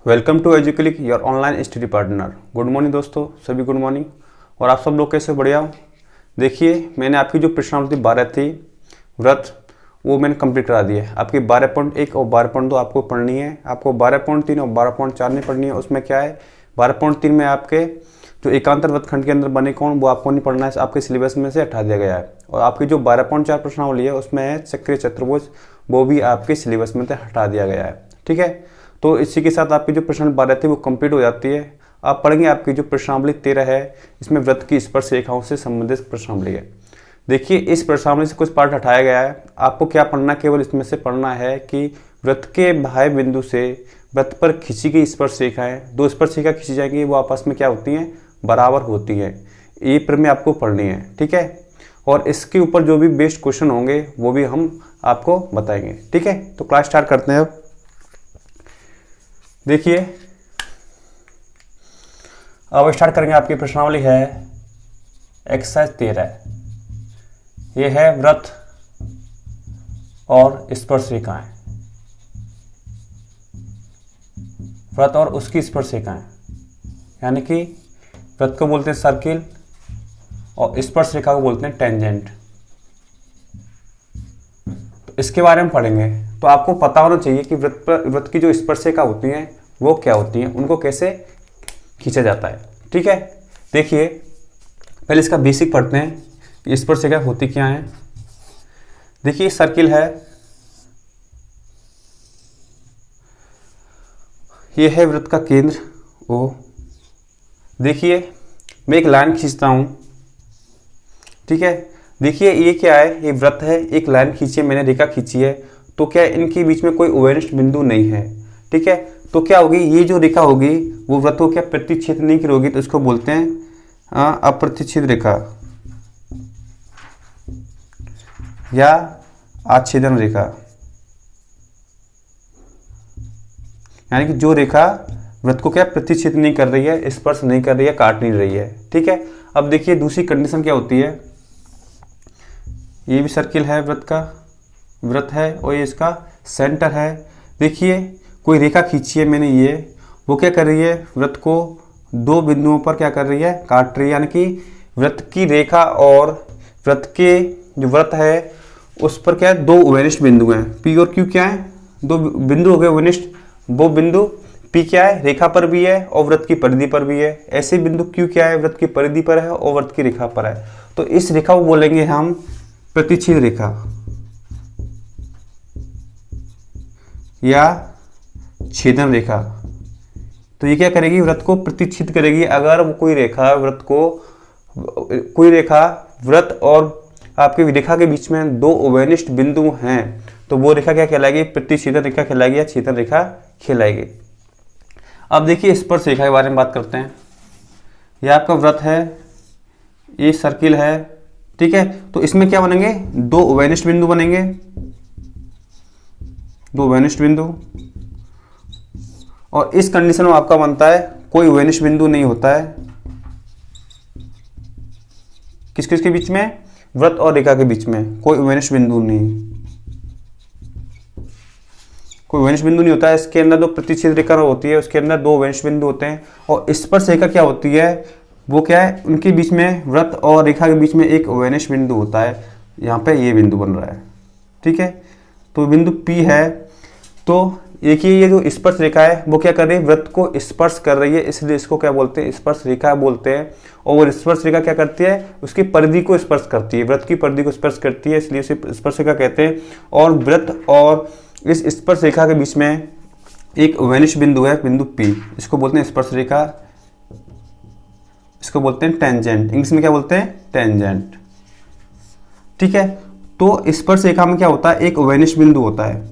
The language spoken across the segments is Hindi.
Welcome to Educlick your online study partner. Good morning दोस्तों, सभी गुड मॉर्निंग। और आप सब लोग कैसे, बढ़िया हो? देखिए, मैंने आपकी जो प्रश्नावली 12 थी व्रत, वो मैंने कंप्लीट करा दी है। आपकी 12.1 और 12.2 आपको पढ़नी है। आपको 12.3 और 12.4 नहीं पढ़नी है। उसमें क्या है, 12.3 में आपके जो एकांतर व्रत खंड के अंदर बने कौन, वो आपको नहीं पढ़ना है, आपके सिलेबस में से हटा दिया गया है। और आपकी जो 12.4 प्रश्नावली है उसमें है चक्रीय चतुर्भुज, वो भी आपके सिलेबस में से हटा दिया गया है। ठीक है, तो इसी के साथ आपकी जो प्रश्न 12 थी वो कंप्लीट हो जाती है। आप पढ़ेंगे आपकी जो प्रश्नावली 13 है, इसमें व्रत की स्पर्श रेखाओं से संबंधित प्रश्नावली है। देखिए, इस प्रश्नावली से कुछ पार्ट हटाया गया है। आपको क्या पढ़ना, केवल इसमें से पढ़ना है कि व्रत के बाह्य बिंदु से व्रत पर खींची गई स्पर्श रेखाएं, दो स्पर्श रेखा खींची जाएंगी, वो आपस में क्या होती हैं, बराबर होती है। ये प्रमेय आपको पढ़नी है। ठीक है, और इसके ऊपर जो भी बेस्ट क्वेश्चन होंगे वो भी हम आपको बताएंगे। ठीक है, तो क्लास स्टार्ट करते हैं अब। देखिए, अब स्टार्ट करेंगे। आपकी प्रश्नावली है एक्सरसाइज 13। ये है व्रत और स्पर्श रेखाएं, व्रत और उसकी स्पर्श रेखाएं, यानी कि व्रत को बोलते हैं सर्किल और स्पर्श रेखा को बोलते हैं टेंजेंट। तो इसके बारे में पढ़ेंगे। तो आपको पता होना चाहिए कि व्रत की जो स्पर्श रेखा होती हैं वो क्या होती हैं, उनको कैसे खींचा जाता है। ठीक है, देखिए पहले इसका बेसिक पढ़ते हैं कि स्पर्श रेखा होती क्या है। देखिए, सर्किल है, ये है व्रत का केंद्र ओ। देखिए, मैं एक लाइन खींचता हूं। ठीक है, देखिए ये क्या है, ये व्रत है, एक लाइन खींची है मैंने, रेखा खींची है। तो क्या इनके बीच में कोई उभयनिष्ठ बिंदु नहीं है। ठीक है, तो क्या होगी, ये जो रेखा होगी वो व्रत को क्या प्रतिच्छेद नहीं करोगी, तो इसको बोलते हैं अप्रतिच्छेद रेखा या आच्छेदन रेखा। यानी कि जो रेखा व्रत को क्या प्रतिच्छेद नहीं कर रही है, स्पर्श नहीं कर रही है, काट नहीं रही है। ठीक है, अब देखिए दूसरी कंडीशन क्या होती है। ये भी सर्किल है, व्रत है और ये इसका सेंटर है। देखिए, कोई रेखा खींची है मैंने, ये वो क्या कर रही है, व्रत को दो बिंदुओं पर क्या कर रही है, काट रही है। यानी कि व्रत की रेखा और व्रत के जो व्रत है उस पर क्या है, दो उभयनिष्ठ बिंदु हैं, पी और क्यू। क्या है, दो बिंदु हो गए उभयनिष्ठ। वो बिंदु पी क्या है, रेखा पर भी है और व्रत की परिधि पर भी है। ऐसे बिंदु क्यू क्या है, व्रत की परिधि पर है और व्रत की रेखा पर है। तो इस रेखा को बोलेंगे हम प्रतिच्छेद रेखा या छेदन रेखा। तो ये क्या करेगी, व्रत को प्रतिच्छेद करेगी। अगर वो कोई रेखा व्रत और आपकी रेखा के बीच में दो उभयनिष्ठ बिंदु हैं, तो वो रेखा क्या कहलाएगी, प्रतिच्छेदन रेखा कहलाएगी या छेदन रेखा कहलाएगी। अब देखिए स्पर्श रेखा के बारे में बात करते हैं। यह आपका व्रत है, ये सर्किल है। ठीक है, तो इसमें क्या बनेंगे, दो उभयनिष्ठ बिंदु बनेंगे, दो उभयनिष्ठ बिंदु। और इस कंडीशन में आपका बनता है कोई उभयनिष्ठ बिंदु नहीं होता है। किस किस के बीच में, व्रत और रेखा के बीच में कोई उभयनिष्ठ बिंदु नहीं, कोई उभयनिष्ठ बिंदु नहीं होता है। इसके अंदर जो प्रतिच्छेद रेखा होती है उसके अंदर दो उभयनिष्ठ बिंदु होते हैं। और स्पर्श रेखा क्या होती है, वो क्या है, उनके बीच में, व्रत और रेखा के बीच में एक उभयनिष्ठ बिंदु होता है। यहाँ पे ये बिंदु बन रहा है। ठीक है, तो बिंदु P है। तो देखिए, ये जो स्पर्श रेखा है वो क्या कर रही है, व्रत को स्पर्श कर रही है, इसलिए इसको क्या बोलते हैं, स्पर्श रेखा बोलते हैं। और वो स्पर्श रेखा क्या करती है, उसकी परिधि को स्पर्श करती है, व्रत की परिधि को स्पर्श करती है, इसलिए उसे स्पर्श रेखा कहते हैं। और व्रत और इस स्पर्श रेखा के बीच में एक उभयनिष्ठ बिंदु है, बिंदु P, इसको बोलते हैं स्पर्श रेखा, इसको बोलते हैं टेंजेंट। इंग्लिश में क्या बोलते हैं, टेंजेंट। ठीक है, तो स्पर्श रेखा में क्या होता है, एक उभयनिष्ठ बिंदु होता है।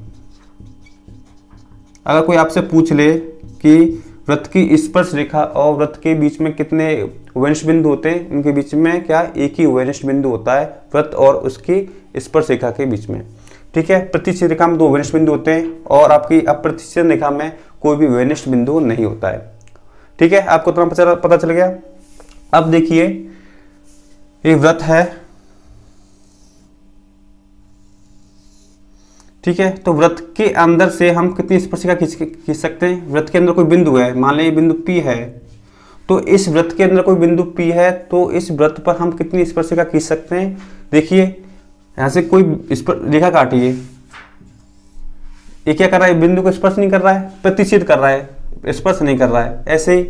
अगर कोई आपसे पूछ ले कि व्रत की स्पर्श रेखा और व्रत के बीच में कितने उभयनिष्ठ बिंदु होते हैं, उनके बीच में क्या, एक ही उभयनिष्ठ बिंदु होता है, व्रत और उसकी स्पर्श रेखा के बीच में। ठीक है, प्रतिच्छेद रेखा में दो उभयनिष्ठ बिंदु होते हैं और आपकी अप्रतिच्छेद रेखा में कोई भी उभयनिष्ठ बिंदु नहीं होता है। ठीक है, आपको तुरंत पता चल गया। अब देखिए, ये व्रत है, ठीक है, तो वृत्त के अंदर से हम कितनी स्पर्शिका खींच सकते हैं? वृत्त के अंदर कोई बिंदु है, मान लीजिए बिंदु P है, तो इस वृत्त के अंदर कोई बिंदु P है, तो इस वृत्त पर हम कितनी स्पर्शिका खींच सकते हैं? देखिए यहां से कोई इस पर रेखा काटिए, ये क्या कर रहा है? बिंदु को स्पर्श नहीं कर रहा है, प्रतिच्छेद कर रहा है, स्पर्श नहीं कर रहा है। ऐसे ही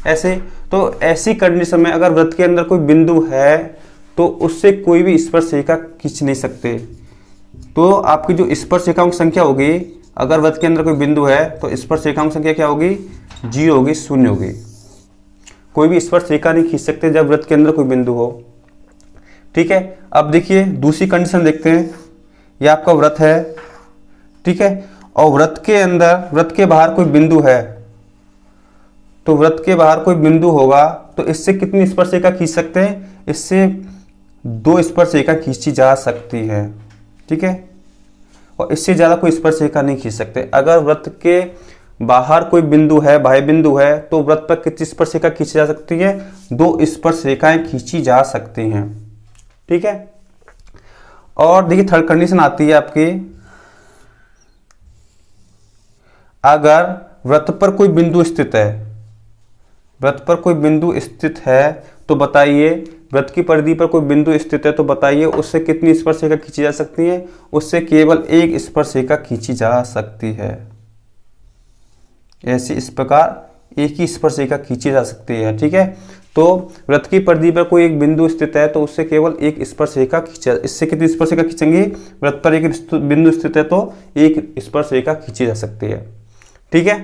ऐसे, तो ऐसी कंडीशन में अगर वृत्त के अंदर कोई बिंदु है तो उससे कोई भी स्पर्श रेखा खींच नहीं सकते। तो आपकी जो स्पर्श रेखाओं की संख्या होगी, अगर वृत्त के अंदर कोई बिंदु है तो स्पर्श रेखाओं की संख्या क्या होगी? 0 होगी, 0 होगी। कोई भी स्पर्श रेखा नहीं खींच सकते जब वृत्त के अंदर कोई बिंदु हो। ठीक है, अब देखिए दूसरी कंडीशन देखते हैं। ये आपका वृत्त है, ठीक है, और वृत्त के अंदर, वृत्त के बाहर कोई बिंदु है, तो वृत्त के बाहर कोई बिंदु होगा तो इससे कितनी स्पर्श रेखा खींच सकते हैं? इससे 2 स्पर्श रेखा खींची जा सकती है। ठीक है, और इससे ज्यादा कोई स्पर्श रेखा नहीं खींच सकते। अगर वृत्त के बाहर कोई बिंदु है, बाह्य बिंदु है, तो वृत्त पर कितनी स्पर्श रेखा खींची जा सकती है? 2 स्पर्श रेखाएं खींची जा सकती हैं। ठीक है, और देखिए थर्ड कंडीशन आती है आपकी, अगर वृत्त पर कोई बिंदु स्थित है, वृत्त पर कोई बिंदु स्थित है तो बताइए, वृत्त की परिधि पर कोई बिंदु स्थित है तो बताइए उससे कितनी स्पर्श रेखा खींची जा सकती है? उससे केवल 1 स्पर्श रेखा खींची जा सकती है। ऐसे इस प्रकार एक ही स्पर्श रेखा खींची जा सकती है। ठीक है, तो वृत्त की परिधि पर कोई एक बिंदु स्थित है तो उससे केवल 1 स्पर्श रेखा खींचा, इससे कितनी स्पर्श रेखा खींचेंगे? वृत्त पर एक बिंदु स्थित है तो 1 स्पर्श रेखा खींची जा सकती है। ठीक है,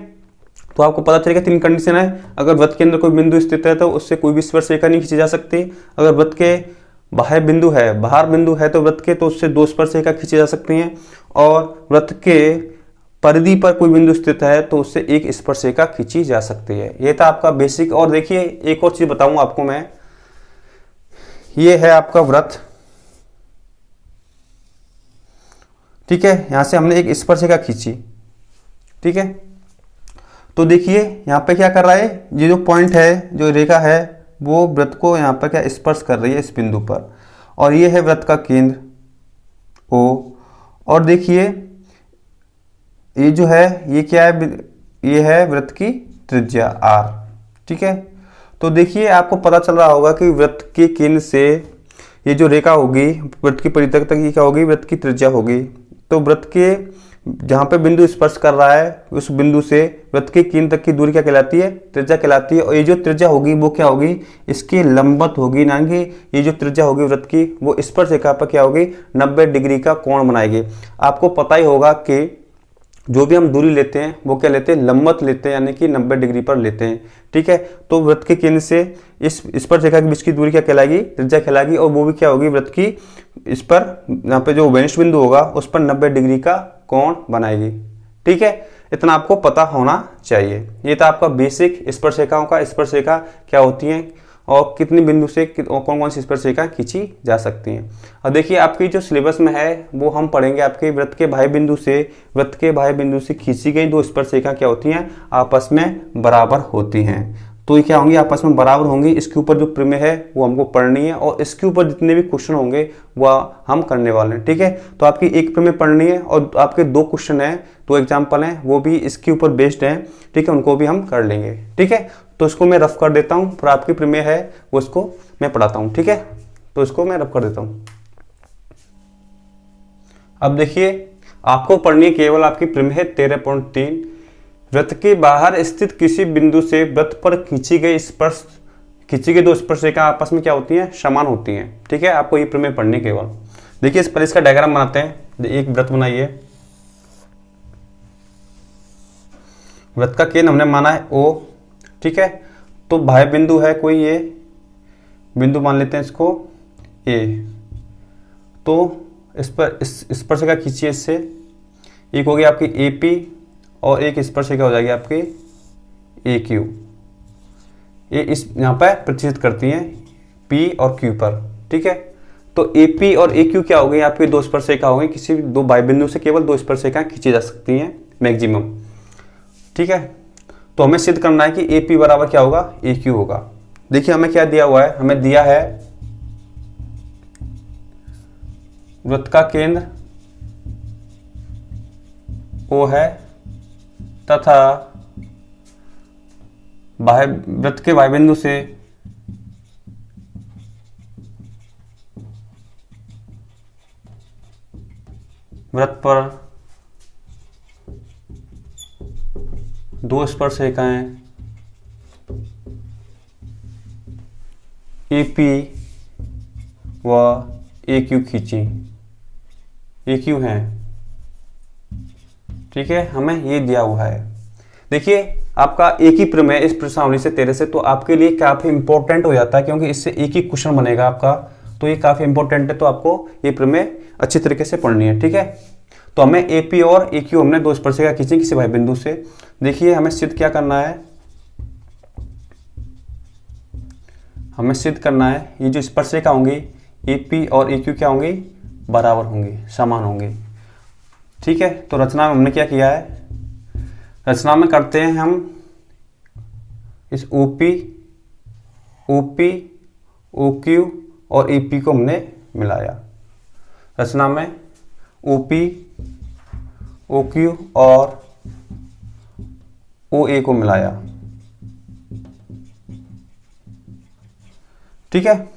तो आपको पता चलेगा 3 कंडीशन है। अगर वृत्त के अंदर कोई बिंदु स्थित है तो उससे कोई भी स्पर्श रेखा नहीं खींची जा सकती। अगर वृत्त के बाह्य बिंदु है, बाहर बिंदु है तो वृत्त के, तो उससे 2 स्पर्श रेखा खींची जा सकती हैं। और वृत्त के परिधि पर कोई बिंदु स्थित है तो उससे 1 स्पर्श रेखा खींची जा सकती है। ये था आपका बेसिक। और देखिए एक और चीज बताऊं आपको मैं, ये है आपका वृत्त, ठीक है, यहां से हमने 1 स्पर्श रेखा खींची। ठीक है, तो देखिए यहाँ पे क्या कर रहा है, ये जो पॉइंट है, जो रेखा है, वो वृत्त को यहाँ पर क्या स्पर्श कर रही है इस बिंदु पर, और ये है वृत्त का केंद्र O। और देखिए ये जो है, ये क्या है? ये है वृत्त की त्रिज्या R। ठीक है, तो देखिए आपको पता चल रहा होगा कि वृत्त के केंद्र से ये जो रेखा होगी वृत्त की परिधि तक ये क्या होगी? वृत्त की त्रिज्या होगी। तो वृत्त के जहां पे बिंदु स्पर्श कर रहा है उस बिंदु से वृत्त के केंद्र तक की दूरी क्या कहलाती है? त्रिज्या कहलाती है। और ये जो त्रिज्या होगी वो क्या होगी? इसके लंबवत होगी, ना कि ये जो त्रिज्या होगी वृत्त की वो स्पर्श रेखा पर क्या होगी? 90 डिग्री का कोण बनाएगी। आपको पता ही होगा कि जो भी हम दूरी लेते हैं वो क्या लेते हैं? लंबवत लेते हैं, यानी कि 90 डिग्री पर लेते हैं। ठीक है, तो वृत्त के केंद्र से इस स्पर्श रेखा के बीच की दूरी क्या कहलाएगी? त्रिज्या कहलाएगी। और वो भी क्या होगी? वृत्त की इस पर, यहाँ पे जो वेनिश बिंदु होगा उस पर 90 डिग्री का कोण बनाएगी। ठीक है, इतना आपको पता होना चाहिए। ये था आपका बेसिक स्पर्श रेखाओं का, स्पर्श रेखा क्या होती हैं और कितने बिंदु से कौन कौन सी स्पर्श रेखा खींची जा सकती हैं। और देखिए आपकी जो सिलेबस में है वो हम पढ़ेंगे आपके वृत्त के बाह्य बिंदु से, वृत्त के बाह्य बिंदु से खींची गई 2 स्पर्श रेखा क्या होती हैं? आपस में बराबर होती हैं। तो ये क्या होंगी? आपस में बराबर होंगी। इसके ऊपर जो प्रमेय है वो हमको पढ़नी है और इसके ऊपर जितने भी क्वेश्चन होंगे वह हम करने वाले हैं। ठीक है, तो आपकी एक प्रमेय पढ़नी है और आपके 2 क्वेश्चन हैं, 2 एग्जाम्पल हैं, वो भी इसके ऊपर बेस्ड हैं। ठीक है, उनको भी हम कर लेंगे। ठीक है, तो इसको मैं रफ कर देता हूँ, फिर आपकी प्रमेय है वो इसको मैं पढ़ाता हूँ। ठीक है, तो इसको मैं रफ कर देता हूँ। अब देखिए आपको पढ़नी है केवल आपकी प्रमेय 13.3, वृत्त के बाहर स्थित किसी बिंदु से वृत्त पर खींची गई 2 स्पर्श रेखा आपस में क्या होती हैं? समान होती हैं। ठीक है, आपको ये प्रमेय पढ़नी केवल। देखिए इस पर इसका डायग्राम बनाते हैं। एक वृत्त बनाइए, वृत्त का केंद्र हमने माना है O। ठीक है, तो बाह्य बिंदु है कोई, ये बिंदु मान लेते हैं इसको A। तो इस पर स्पर्श रेखा खींचिए, इससे एक होगी आपकी AP और एक स्पर्श रेखा हो जाएगी आपकी AQ। ये इस यहाँ पर प्रतिष्ठित करती हैं P और Q पर। ठीक है, तो AP और AQ क्या हो गई? आपकी 2 स्पर्श रेखा हो गई। किसी 2 बाह्य बिंदु से केवल 2 स्पर्श रेखाएं खींची जा सकती हैं मैक्सिमम। ठीक है, तो हमें सिद्ध करना है कि AP बराबर क्या होगा? AQ होगा। देखिए हमें क्या दिया हुआ है? हमें दिया है वृत्त का केंद्र ओ है तथा वृत्त के वाय बिंदु से वृत्त पर दो स्पर्शरेखाएं AP व AQ खींची, AQ हैं। ठीक है, हमें ये दिया हुआ है। देखिए आपका एक ही प्रमेय इस प्रश्नावली से 13 से तो आपके लिए काफी इंपॉर्टेंट हो जाता है, क्योंकि इससे एक ही क्वेश्चन बनेगा आपका, तो ये काफी इंपॉर्टेंट है। तो आपको ये प्रमेय अच्छी तरीके से पढ़नी है। ठीक है, तो हमें AP और AQ हमने दो स्पर्शरेखा खींची किसी भाई बिंदु से। देखिए हमें सिद्ध क्या करना है, हमें सिद्ध करना है ये जो स्पर्शरेखा होंगी AP और AQ क्या होंगी, बराबर होंगी, समान होंगी। ठीक है, तो रचना में हमने क्या किया है, रचना में करते हैं हम इस OP, OQ और AP को हमने मिलाया। रचना में OP, OQ और OA को मिलाया। ठीक है,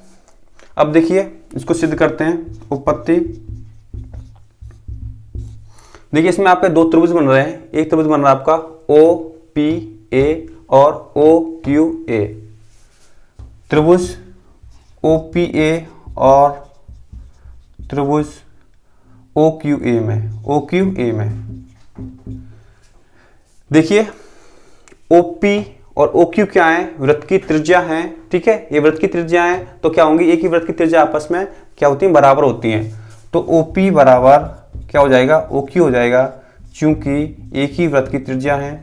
अब देखिए इसको सिद्ध करते हैं। उत्पत्ति, देखिए इसमें आपके दो त्रिभुज बन रहे हैं। एक त्रिभुज बन रहा है आपका OPA और OQA। त्रिभुज OPA और त्रिभुज OQA में देखिए OP और OQ क्या है, वृत्त की त्रिज्या है। ठीक है, ये वृत्त की त्रिज्या है तो क्या होंगी, एक ही वृत्त की त्रिज्या आपस में क्या होती है, बराबर होती हैं। तो OP बराबर क्या हो जाएगा, OQ हो जाएगा, क्योंकि एक ही वृत्त की त्रिज्या है।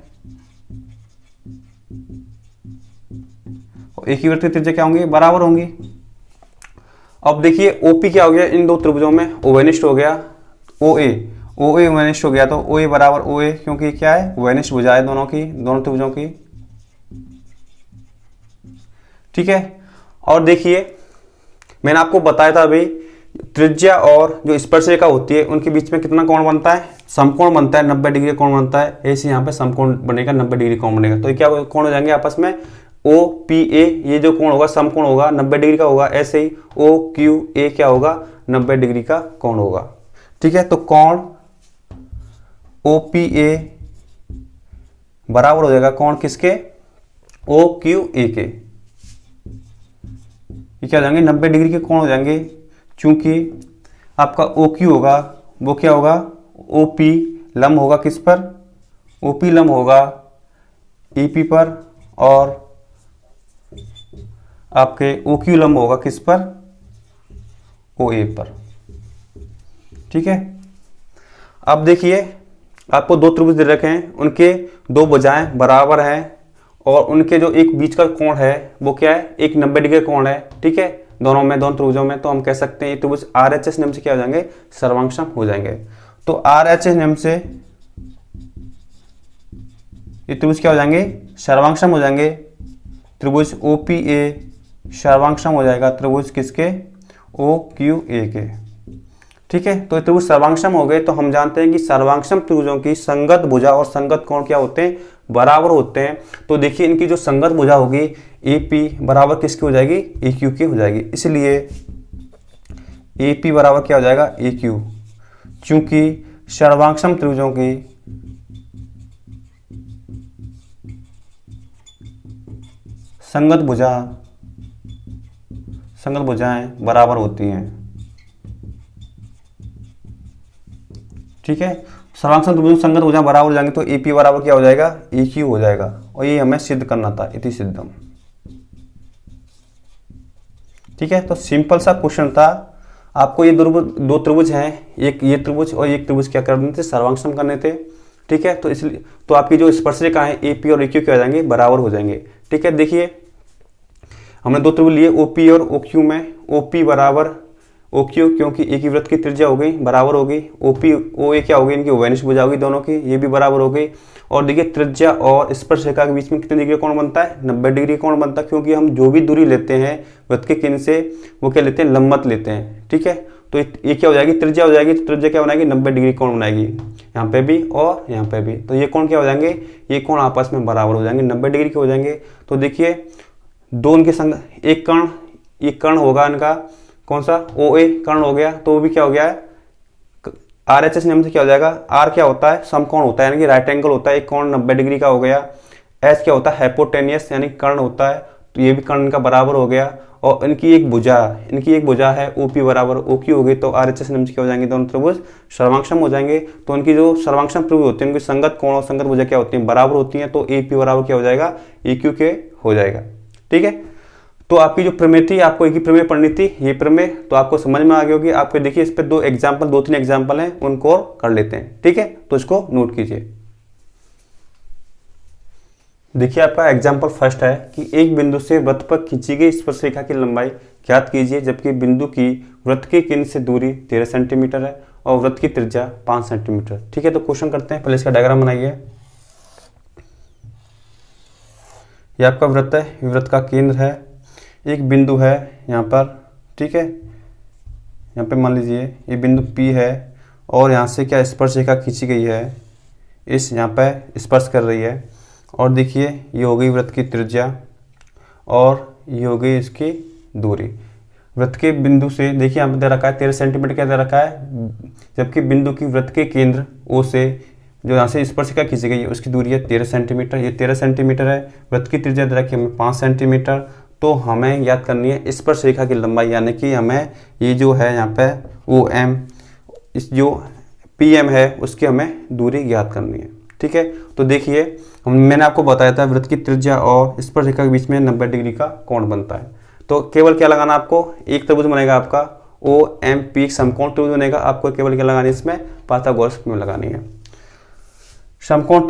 और एक ही वृत्त की त्रिज्या क्या होंगी, बराबर होंगी। अब देखिए OP क्या हो गया, इन दो त्रिभुजों में ओवेनिष्ठ हो गया। OA ओवेनिष्ठ हो गया, तो OA बराबर OA, क्योंकि क्या है, ओवेनिष्ठ भुजा है दोनों की, दोनों त्रिभुजों की। ठीक है, और देखिए मैंने आपको बताया था अभी, त्रिज्या और जो स्पर्शरेखा होती है उनके बीच में कितना कोण बनता है, समकोण बनता है, 90 डिग्री कोण बनता है। ऐसे यहाँ पे समकोण बनेगा, 90 डिग्री कोण बनेगा। तो ये क्या कोण हो जाएंगे आपस में, OPA ये जो कोण होगा समकोण होगा, 90 डिग्री का होगा। ऐसे ही OQA क्या होगा, 90 डिग्री का कोण होगा। ठीक है, तो कोण OPA बराबर हो जाएगा कोण किसके, OQA के। ये क्या हो जाएंगे, 90 डिग्री के कोण हो जाएंगे, क्योंकि आपका OQ होगा वो क्या होगा, OP लंब होगा किस पर, OP लंब होगा EP पर, और आपके OQ लंब होगा किस पर, OA पर। ठीक है, अब देखिए आपको दो त्रिभुज दे रखे हैं, उनके दो भुजाएं बराबर हैं और उनके जो एक बीच का कोण है वो क्या है, एक 90 डिग्री कोण है। ठीक है, दोनों त्रिभुजों में। तो हम कह सकते हैं ये त्रिभुज RHS नियम से क्या हो जाएंगे, सर्वांगसम हो जाएंगे। तो RHS नियम से ये त्रिभुज क्या हो जाएंगे, सर्वांगसम हो जाएंगे। त्रिभुज OPA सर्वांगसम हो जाएगा त्रिभुज किसके, OQA के। ठीक है, तो त्रिभुज सर्वांगसम हो गए। तो हम जानते हैं कि सर्वांगसम त्रिभुजों की संगत भुजा और संगत कोण क्या होते हैं, बराबर होते हैं। तो देखिए इनकी जो संगत भुजा होगी AP बराबर किसकी हो जाएगी, AQ की हो जाएगी। इसलिए AP बराबर क्या हो जाएगा, AQ, क्योंकि सर्वांगसम त्रिभुजों की संगत भुजाएं बराबर होती हैं। ठीक है, सर्वांगसम त्रिभुजों संगत भुजाएं बराबर हो जाएंगे तो AP बराबर क्या हो जाएगा, AQ हो जाएगा। और ये हमें सिद्ध करना था, इति सिद्धम। ठीक है, तो सिंपल सा क्वेश्चन था। आपको ये दो त्रिभुज हैं, एक ये त्रिभुज और एक त्रिभुज क्या करने थे, सर्वांगसम करने थे। ठीक है, तो इसलिए तो आपकी जो स्पर्शरेखा है AP और AQ क्या हो जाएंगे, बराबर हो जाएंगे। ठीक है, देखिए हमने दो त्रिभुज लिए OP और OQ में, OP बराबर OQ, क्योंकि एक ही वृत्त की त्रिज्या हो गई, बराबर हो गई। OA क्या हो गई, इनकी ओवेनिष्ठ भुजा होगी दोनों की, ये भी बराबर हो गई। और देखिए त्रिज्या और स्पर्शरेखा के बीच में कितने डिग्री कोण बनता है, 90 डिग्री कोण बनता है, क्योंकि हम जो भी दूरी लेते हैं वृत्त के केंद्र से वो क्या लेते हैं, लंबवत लेते हैं। ठीक है, तो ये क्या हो जाएगी, त्रिज्या हो जाएगी। तो त्रिज्या क्या बनाएगी, 90 डिग्री कोण बनाएगी, यहाँ पे भी और यहाँ पे भी। तो ये कोण क्या हो जाएंगे, ये कोण आपस में बराबर हो जाएंगे, 90 डिग्री के हो जाएंगे। तो देखिए दो उनके संग एक कर्ण, ये कर्ण होगा इनका कौन सा, ओ ए कर्ण हो गया। तो वो भी क्या हो गया है, RHS नियम से क्या हो जाएगा, आर क्या होता है, समकोण होता है यानी कि राइट एंगल होता है, एक कोण 90 डिग्री का हो गया। एच क्या होता है, हाइपोटेनियस यानी कर्ण होता है, तो ये भी कर्ण इनका बराबर हो गया। और इनकी एक भुजा है OP बराबर OQ हो गई। तो RHS नियम से क्या हो जाएंगे, दोनों त्रिभुज सर्वांगसम हो जाएंगे। तो उनकी जो सर्वांगसम त्रिभुज होते हैं उनकी संगत कोण और संगत भुजा क्या होती है, बराबर होती है। तो AP बराबर क्या हो जाएगा, EQ के हो जाएगा। ठीक है, तो आपकी जो प्रमेय थी, आपको एक ही प्रमेय पढ़नी थी, ये प्रमेय तो आपको समझ में आ गई होगी। आपके देखिए इस पे दो तीन एग्जाम्पल हैं, उनको और कर लेते हैं। ठीक है, तो इसको नोट कीजिए। देखिए आपका एग्जाम्पल फर्स्ट है कि एक बिंदु से वृत्त पर खींची गई स्पर्शरेखा की लंबाई ज्ञात कीजिए, जबकि बिंदु की वृत्त के केंद्र से दूरी 13 सेंटीमीटर है और वृत्त की त्रिज्या 5 सेंटीमीटर। ठीक है, तो क्वेश्चन करते हैं। पहले इसका डायग्राम बनाइए। ये आपका वृत्त है, वृत्त का केंद्र है, एक बिंदु है यहाँ पर। ठीक है, यहाँ पे मान लीजिए ये बिंदु P है और यहाँ से क्या स्पर्शरेखा खींची गई है, इस यहाँ पे स्पर्श कर रही है। और देखिए ये हो गई वृत्त की त्रिज्या और ये हो गई इसकी दूरी। वृत्त के बिंदु से देखिए यहाँ पे दे रखा है 13 सेंटीमीटर क्या दे रखा है, जबकि बिंदु की वृत्त के केंद्र O से जो यहाँ से स्पर्शिका खींची गई है उसकी दूरी है 13 सेंटीमीटर। ये 13 सेंटीमीटर है। वृत्त की त्रिज्या दे रखी है हमें 5 सेंटीमीटर। तो हमें याद करनी है स्पर्शरेखा की लंबाई, यानी कि हमें ये जो है यहाँ पे OM, इस जो PM है उसकी हमें दूरी ज्ञात करनी है। ठीक है, तो देखिए मैंने आपको बताया था वृत्त की त्रिज्या और स्पर्शरेखा के बीच में 90 डिग्री का कोण बनता है। तो केवल क्या लगाना, आपको एक त्रिभुज बनेगा आपका OMP समकोण त्रिभुज बनेगा। आपको केवल क्या लगानी है, इसमें पाइथागोरस में लगानी है। समकोण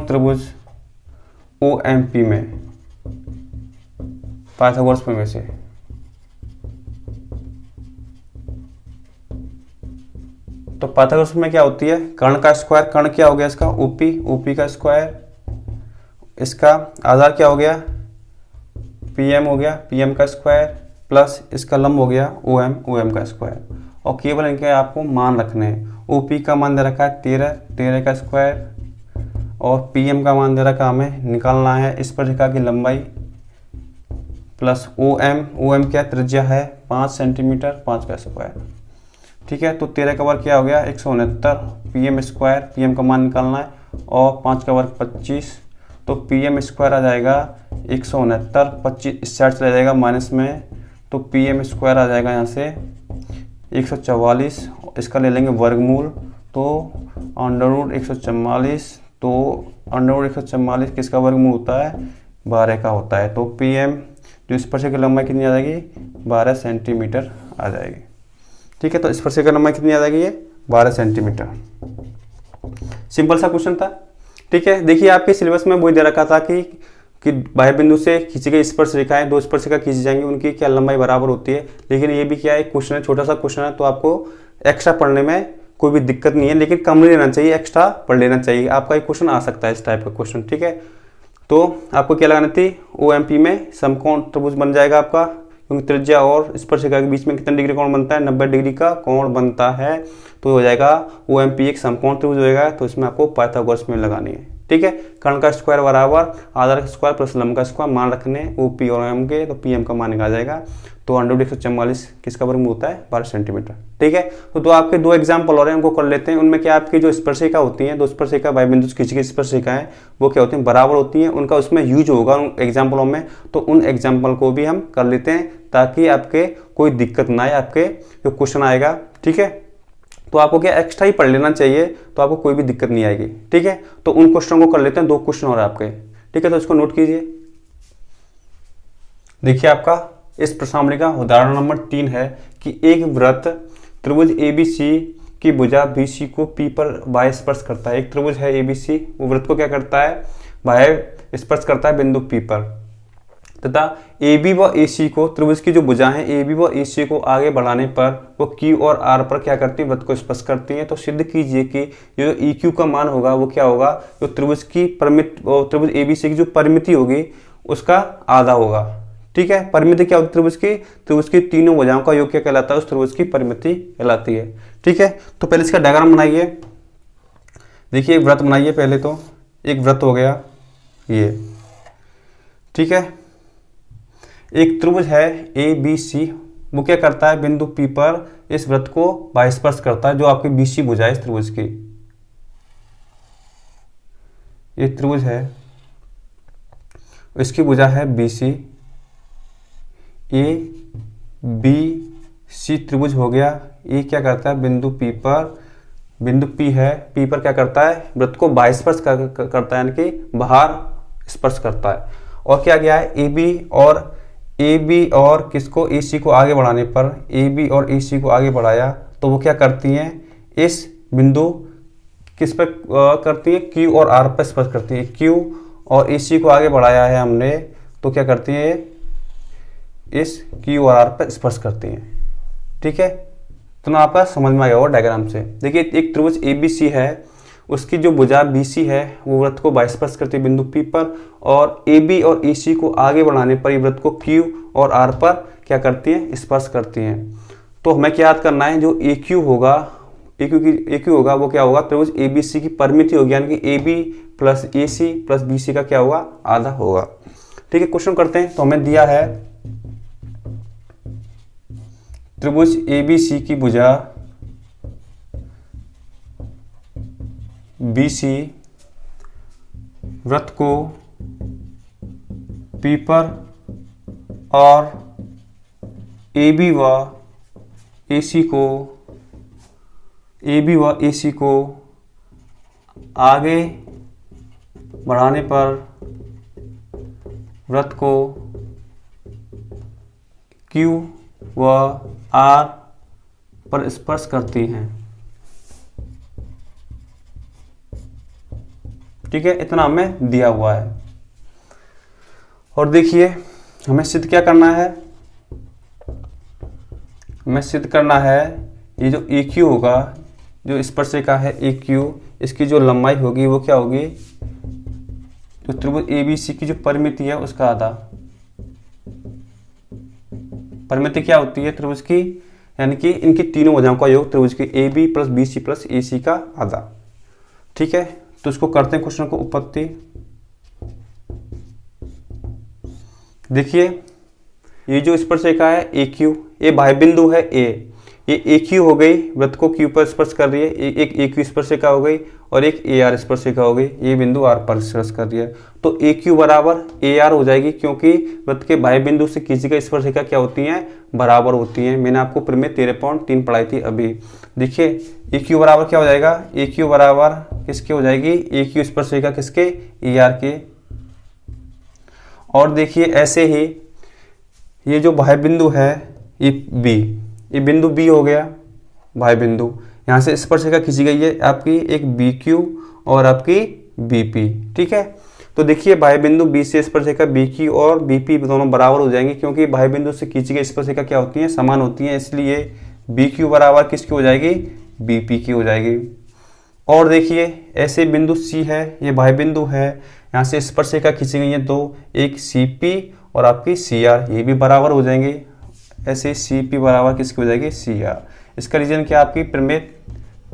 त्रिभुज OMP में पाइथागोरस में से तो पाइथागोरस में क्या होती है, कर्ण का स्क्वायर, कर्ण क्या हो गया इसका OP का स्क्वायर, इसका आधार क्या हो गया PM हो गया, PM का स्क्वायर, प्लस इसका लंब हो गया OM का स्क्वायर। और केवल इनके आपको मान रखने हैं। OP का मान दे रखा है 13 का स्क्वायर और PM का मान दे रखा हमें निकालना है स्पर्शरेखा की लंबाई, प्लस OM क्या त्रिज्या है 5 सेंटीमीटर, 5 का स्क्वायर। ठीक है, तो 13 का वर्ग क्या हो गया 169, PM स्क्वायर, PM का मान निकालना है, और 5 का वर्ग 25। तो PM स्क्वायर आ जाएगा 169, 25 इस साइड चला जाएगा माइनस में, तो PM स्क्वायर आ जाएगा यहाँ से 144। इसका ले लेंगे वर्गमूल, तो √144, तो √144 किसका वर्गमूल होता है 12 का होता है। तो PM जो स्पर्शरेखा की लंबाई कितनी आ जाएगी 12 सेंटीमीटर आ जाएगी। ठीक है, तो स्पर्शरेखा की लंबाई कितनी आ जाएगी, ये 12 सेंटीमीटर। सिंपल सा क्वेश्चन था। ठीक है, देखिए आपके सिलेबस में वही दे रखा था कि बाह्य बिंदु से खींची गई स्पर्शरेखाएं, दो स्पर्शरेखा खींची जाएंगी, उनकी क्या लंबाई बराबर होती है। लेकिन ये भी क्या है, क्वेश्चन है, छोटा सा क्वेश्चन है, तो आपको एक्स्ट्रा पढ़ने में कोई भी दिक्कत नहीं है, लेकिन कम नहीं लेना चाहिए, एक्स्ट्रा पढ़ लेना चाहिए। आपका एक क्वेश्चन आ सकता है इस टाइप का क्वेश्चन। ठीक है, तो आपको क्या लगानी थी, OMP में समकोण त्रिभुज बन जाएगा आपका, क्योंकि त्रिज्या और स्पर्शरेखा के बीच में कितने डिग्री कोण बनता है 90 डिग्री का कोण बनता है। तो हो जाएगा OMP एक समकोण त्रिभुज हो जाएगा। तो इसमें आपको पाइथागोरस में लगानी है। ठीक है, कर्ण का स्क्वायर बराबर आधार का स्क्वायर प्लस लंब का स्क्वायर, मान रखने OP और OM के, तो PM का मान निकाल जाएगा। तो 144 किसका वर्गमूल होता है 12 सेंटीमीटर। ठीक है, तो आपके दो एग्जाम्पल और हैं, उनको कर लेते हैं। उनमें क्या आपकी जो स्पर्शरेखा होती हैं, दो स्पर्शरेखा बाह्य बिंदु से खींची गई स्पर्शरेखाएं, वो क्या होती हैं बराबर होती हैं, उनका उसमें यूज होगा उन एग्जाम्पलों में। तो उन एग्जाम्पल को भी हम कर लेते हैं ताकि आपके कोई दिक्कत ना आए आपके जो क्वेश्चन आएगा। ठीक है, तो आपको क्या एक्स्ट्रा ही पढ़ लेना चाहिए, तो आपको कोई भी दिक्कत नहीं आएगी। ठीक है, तो उन क्वेश्चन को कर लेते हैं, दो क्वेश्चन और आपके। ठीक है, तो इसको नोट कीजिए। देखिए आपका इस प्रश्नावली का उदाहरण नंबर 3 है कि एक वृत्त त्रिभुज ABC की भुजा BC को P पर बाह्य स्पर्श करता है। एक त्रिभुज है ABC, वो वृत्त को क्या करता है बाह्य स्पर्श करता है बिंदु P पर, तथा AB व AC को, त्रिभुज की जो भुजा है AB व AC को आगे बढ़ाने पर वो Q और R पर क्या करती है वृत्त को स्पर्श करती है। तो सिद्ध कीजिए कि जो EQ का मान होगा वो क्या होगा, जो त्रिभुज की परिमित, त्रिभुज ABC की जो परिमिति होगी उसका आधा होगा। ठीक है। परिमिति क्या होती है त्रिभुज की? त्रिभुज की तीनों भुजाओं का योग क्या कहलाता है? उस त्रिभुज की परिमिति कहलाती है। ठीक है, तो पहले इसका डायग्राम बनाइए। देखिए एक वृत्त बनाइए पहले, तो एक वृत्त हो गया ये, ठीक है। एक त्रिभुज है ABC, वो क्या करता है? बिंदु P पर इस वृत्त को बाह्यस्पर्श करता है, जो आपकी BC भुजा है इस त्रिभुज की। ये त्रिभुज है, इसकी भुजा है BC, ABC त्रिभुज हो गया। ये क्या करता है? बिंदु P पर, बिंदु P है, P पर क्या करता है? वृत्त को बाह्यस्पर्श करता है, यानी कि बाहर स्पर्श करता है। और क्या गया है? AB और किसको? AC को आगे बढ़ाने पर, AB और AC को आगे बढ़ाया तो वो क्या करती हैं? इस बिंदु किस पर करती है? Q और R पर स्पर्श करती है। Q और AC को आगे बढ़ाया है हमने, तो क्या करती है? इस Q और R पर स्पर्श करती हैं। ठीक है, तो ना आपका समझ में आ गया होगा डायग्राम से। देखिए एक त्रिभुज ABC है, उसकी जो भुजा BC है वो वृत्त को बाह्यस्पर्श करती है बिंदु P पर, और AB और AC को आगे बढ़ाने पर ये वृत्त को Q और R पर क्या करती है? स्पर्श करती हैं। तो हमें क्या याद करना है? जो AQ होगा, AQ होगा वो क्या होगा? त्रिभुज ABC की परिमिति होगी, यानी कि AB plus AC plus BC का क्या होगा? आधा होगा। ठीक है, क्वेश्चन करते हैं। तो हमें दिया है त्रिभुज ABC की भुजा BC वृत्त को P पर और AB व AC को आगे बढ़ाने पर वृत्त को Q व R पर स्पर्श करती हैं। ठीक है, इतना हमें दिया हुआ है। और देखिए हमें सिद्ध क्या करना है? हमें सिद्ध करना है ये जो AQ होगा, जो स्पर्शिका है AQ, इसकी जो लंबाई होगी वो क्या होगी? तो त्रिभुज ABC की जो परिमिति है उसका आधा। परिमिति क्या होती है त्रिभुज की? यानी कि इनकी तीनों भुजाओं का योग त्रिभुज की AB plus BC plus AC का आधा। ठीक है, तो इसको करते हैं क्वेश्चन को उत्पत्ति। देखिए ये जो स्पर्शिका है AQ, ये बाह्य बिंदु है A, ये AQ हो गई, वृत्त को Q पर स्पर्श कर रही है। एक AQ स्पर्शिका हो गई और एक AR स्पर्शिका हो गई, ये बिंदु R पर स्पर्श कर रही है। तो AQ बराबर AR हो जाएगी, क्योंकि वृत्त के बाह्य बिंदु से खींची गई स्पर्शिका क्या होती हैं? बराबर होती हैं। मैंने आपको प्रमेय 13.3 पढ़ाई थी अभी। देखिए AQ बराबर क्या हो जाएगा? AQ बराबर किसके हो जाएगी? AQ स्पर्शिका किसके? AR के। और देखिए ऐसे ही ये जो बाह्य बिंदु है ये B, ये बिंदु B हो गया बाह्य बिंदु। यहाँ से स्पर्शिका खींची गई है आपकी एक BQ और आपकी BP। ठीक है, तो देखिए बाह्य बिंदु B से स्पर्शिका BQ और BP दोनों बराबर हो जाएंगे, क्योंकि बाह्य बिंदु से खींची गई स्पर्शिका क्या होती है? समान होती है। इसलिए BQ बराबर किसकी हो जाएगी? BP की हो जाएगी। और देखिए ऐसे बिंदु C है, ये बाह्य बिंदु है, यहाँ से स्पर्शिका खींची गई है दो, एक CP और आपकी CR, ये भी बराबर हो जाएंगे। ऐसे CP बराबर किसकी हो जाएगी? CR। इसका रीजन क्या? आपकी प्रमेय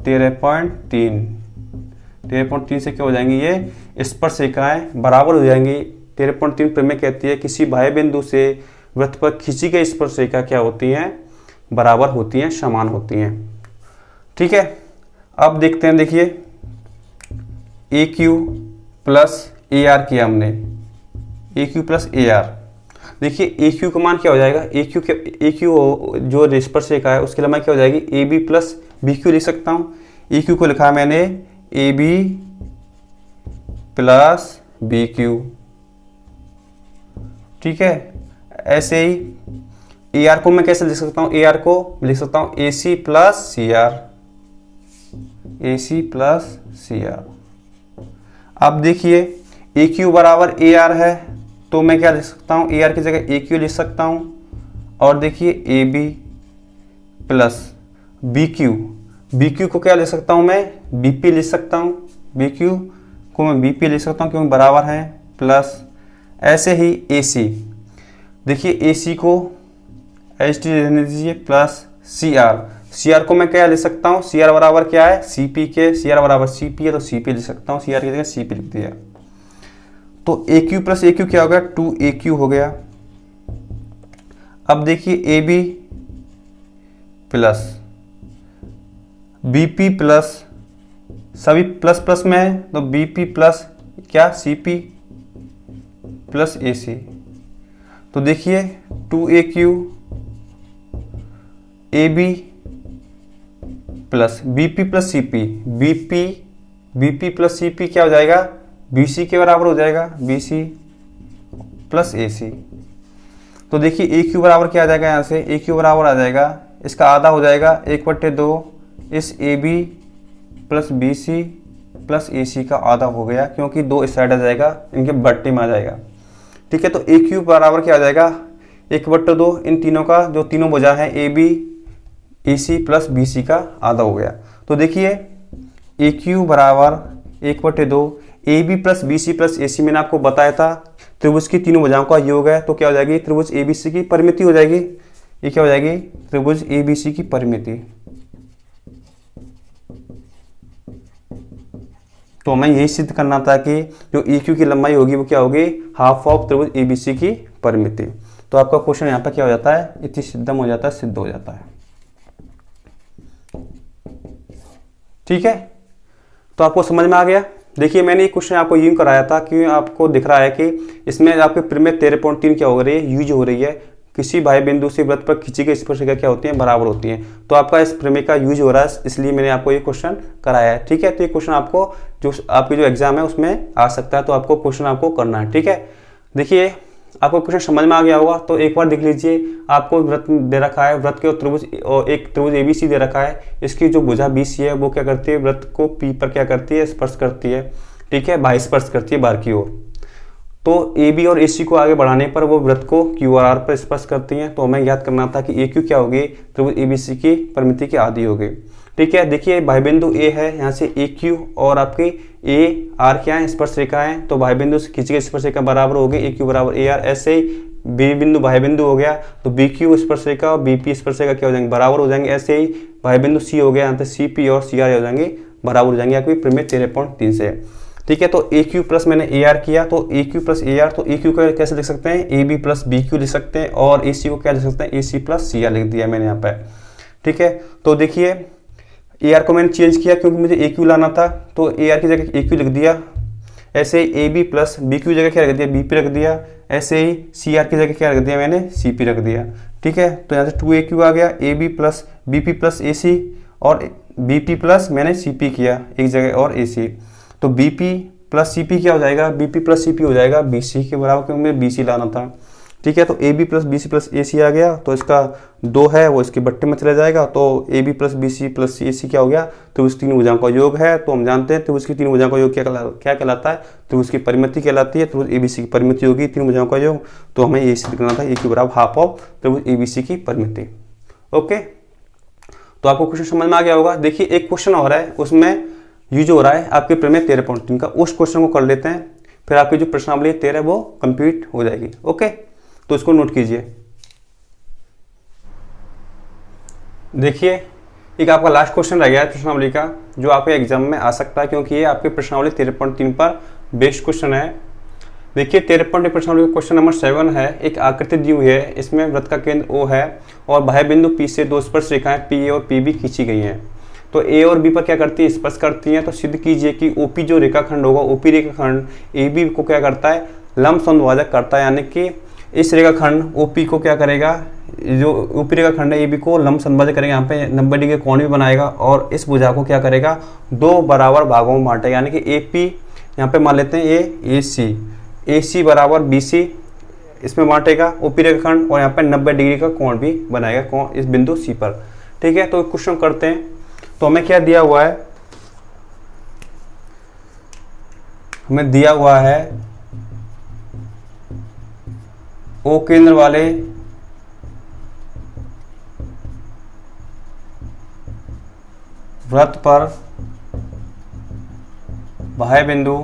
13.3 से क्या हो जाएंगी? ये स्पर्शिकाएं बराबर हो जाएंगी। 13.3 प्रमेय कहती है किसी बाह्य बिंदु से वृत्त पर खींची गई स्पर्शिका क्या होती हैं? बराबर होती हैं, समान होती हैं। ठीक है, अब देखते हैं। देखिए AQ प्लस AR किया हमने, AQ प्लस AR। देखिए AQ का मान क्या हो जाएगा? AQ जो स्पर्शिका है उसकी लंबाई क्या हो जाएगी? AB प्लस BQ लिख सकता हूँ। AQ को लिखा मैंने AB प्लस BQ। ठीक है, ऐसे ही AR को मैं कैसे लिख सकता हूँ? AR को लिख सकता हूँ AC plus CR, AC plus CR। अब देखिए AQ बराबर AR है, तो मैं क्या लिख सकता हूँ? AR की जगह AQ लिख सकता हूँ। और देखिए AB प्लस BQ को क्या लिख सकता हूँ मैं? BP लिख सकता हूँ। BQ को मैं BP लिख सकता हूँ क्योंकि बराबर है, प्लस ऐसे ही AC देखिए ए सी को एच टी रहने दीजिए plus C R. C R को मैं क्या लिख सकता हूँ, सी आर बराबर क्या है सी पी के, सी आर बराबर सी पी है तो सी पी लिख सकता हूँ, सी आर की जगह सी पी लिख दिया। तो A Q plus A Q क्या हो गया, 2AQ हो गया। अब देखिए A B plus B P plus, सभी प्लस प्लस में है तो बी पी प्लस क्या C P plus A C. तो देखिए 2AQ A B plus B P plus C P, B P plus C P क्या हो जाएगा, बी सी के बराबर हो जाएगा, B C plus A C. तो देखिए ए क्यू बराबर क्या आ जाएगा, यहाँ से ए क्यू बराबर आ जाएगा, इसका आधा हो जाएगा 1/2 इस A B plus B C plus A C का आधा हो गया, क्योंकि 2 इस साइड आ जाएगा, इनके बट्टे में आ जाएगा। ठीक है, तो ए क्यू बराबर क्या आ जाएगा 1/2 इन तीनों का, जो तीनों भुजा है A B A C plus B C का आधा हो गया। तो देखिए ए क्यू बराबर 1/2 A B plus B C plus A C, मैंने आपको बताया था त्रिभुज की तीनों भुजाओं का योग है, तो क्या हो जाएगी त्रिभुज ए बी सी की परिमिति हो जाएगी। ये क्या हो जाएगी त्रिभुज ए बी सी की परिमिति। तो हमें यही सिद्ध करना था कि जो ए क्यू की लंबाई होगी वो क्या होगी, हाफ ऑफ त्रिभुज ए बी सी की परिमिति। तो आपका क्वेश्चन यहाँ पर क्या हो जाता है, इति सिद्धम हो जाता है, सिद्ध हो जाता है। ठीक है, तो आपको समझ में आ गया। देखिए मैंने ये क्वेश्चन आपको यूं कराया था कि आपको दिख रहा है कि इसमें आपके परिमेय 13.3 क्या हो रही है, यूज हो रही है। किसी बाह्य बिंदु से वृत्त पर खींची गई स्पर्शिका क्या होती है, बराबर होती है। तो आपका इस प्रमेय का यूज हो रहा है, इसलिए मैंने आपको ये क्वेश्चन कराया है। ठीक है, तो ये क्वेश्चन आपको जो आपकी जो एग्जाम है उसमें आ सकता है, तो आपको क्वेश्चन आपको करना है। ठीक है, देखिए आपको क्वेश्चन समझ में आ गया होगा, तो एक बार देख लीजिए। आपको वृत्त दे रखा है, वृत्त के त्रिभुज और एक त्रिभुज एबीसी दे रखा है, इसकी जो भुजा बीसी है वो क्या करती है, वृत्त को पी पर क्या करती है, स्पर्श करती है। ठीक है, बाह्य स्पर्श करती है बाहर की ओर। तो ए बी और ए सी को आगे बढ़ाने पर वो वृत्त को क्यू और आर पर स्पर्श करती हैं। तो हमें याद करना था कि ए क्यू क्या होगी, त्रिभुज ए बी सी की परिमिति की आधी होगी। ठीक है, देखिए बाह्य बिंदु ए है, यहाँ से ए क्यू और आपकी ए आर क्या है, स्पर्श रेखा है। तो बाह्य बिंदु से खींची गई स्पर्श रेखा बराबर होगी ए क्यू बराबर ए आर। ऐसे ही बी बिंदु बाह्य बिंदु हो गया, तो बी क्यू स्पर्श रेखा और बी पी स्पर्श रेखा क्या हो जाएंगे, बराबर हो जाएंगे। ऐसे ही बाह्य बिंदु सी हो गया, यहाँ पे सी पी और सी आर हो जाएंगे, बराबर हो जाएंगे आपकी परिमेय 13.3 से। ठीक है, तो ए क्यू प्लस मैंने ए आर किया, तो A Q plus A R, तो ए क्यू को कैसे लिख सकते हैं, A B plus B Q लिख सकते हैं, और ए सी को क्या लिख सकते हैं, ए सी प्लस सी आर लिख दिया मैंने यहाँ पे। ठीक है, तो देखिए ए आर को मैंने चेंज किया क्योंकि मुझे ए क्यू लाना था, तो ए आर की जगह ए क्यू लिख दिया। ऐसे ही A B plus B Q जगह क्या रख दिया, बी पी रख दिया। ऐसे ही सी आर की जगह क्या रख दिया मैंने, सी पी रख दिया। ठीक है, तो यहाँ से 2AQ आ गया, A B plus B P plus A C, और बी पी प्लस मैंने सी पी किया एक जगह, और ए सी। तो B P plus C P क्या हो जाएगा, B P plus C P हो जाएगा बी सी के बराबर, क्योंकि मुझे बी सी लाना था। ठीक है, तो A B plus B C plus A C आ गया, तो इसका 2 है वो इसके बट्टे में चला जाएगा। तो A B plus B C plus A C क्या हो गया, तो उस तीन भुजाओं का योग है। तो हम जानते हैं तो उसकी तीन भुजाओं का योग क्या कहलाता है, तो उसकी परिमिति कहलाती है। तो ए बी सी की परिमिति होगी तीन भुजाओं का योग। तो हमें ये सिद्ध करना था ए क्यू बराबर हाफ ऑफ त्रिभुज ए बी सी की परिमिति। ओके, तो आपको क्वेश्चन समझ में आ गया होगा। देखिए एक क्वेश्चन और है, उसमें यूज हो रहा है आपके प्रमेय 13.3 का, उस क्वेश्चन को कर लेते हैं, फिर आपकी जो प्रश्नावली 13 वो कंप्लीट हो जाएगी। ओके, तो इसको नोट कीजिए। देखिए एक आपका लास्ट क्वेश्चन रह गया है प्रश्नावली का, जो आपके एग्जाम में आ सकता है, क्योंकि ये आपके प्रश्नावली 13.3 पर बेस्ड क्वेश्चन है। देखिए 13.3 प्रश्नावली का क्वेश्चन नंबर 7 है। एक आकृति दी हुई है, इसमें वृत्त का केंद्र O है और बाह्य बिंदु P से दो स्पर्श रेखाएं PA और PB खींची गई हैं। तो A और B पर क्या करती है, स्पर्श करती हैं। तो सिद्ध कीजिए कि OP जो रेखाखंड होगा, OP रेखाखंड AB को क्या करता है, लंब समद्विभाजक करता है। यानी कि इस रेखाखंड OP को क्या करेगा, जो OP रेखाखंड है AB को लंब समद्विभाजक करेगा, यहाँ पे 90 डिग्री कोण भी बनाएगा, और इस भुजा को क्या करेगा, दो बराबर भागों में बांटेगा। यानी कि AP यहाँ पे मान लेते हैं ये AC बराबर BC इसमें बांटेगा OP रेखाखंड, और यहाँ पे 90 डिग्री का कोण भी बनाएगा, कोण इस बिंदु C पर। ठीक है, तो क्वेश्चन करते हैं। तो हमें क्या दिया हुआ है, हमें दिया हुआ है O केंद्र वाले वृत्त पर बाह्य बिंदु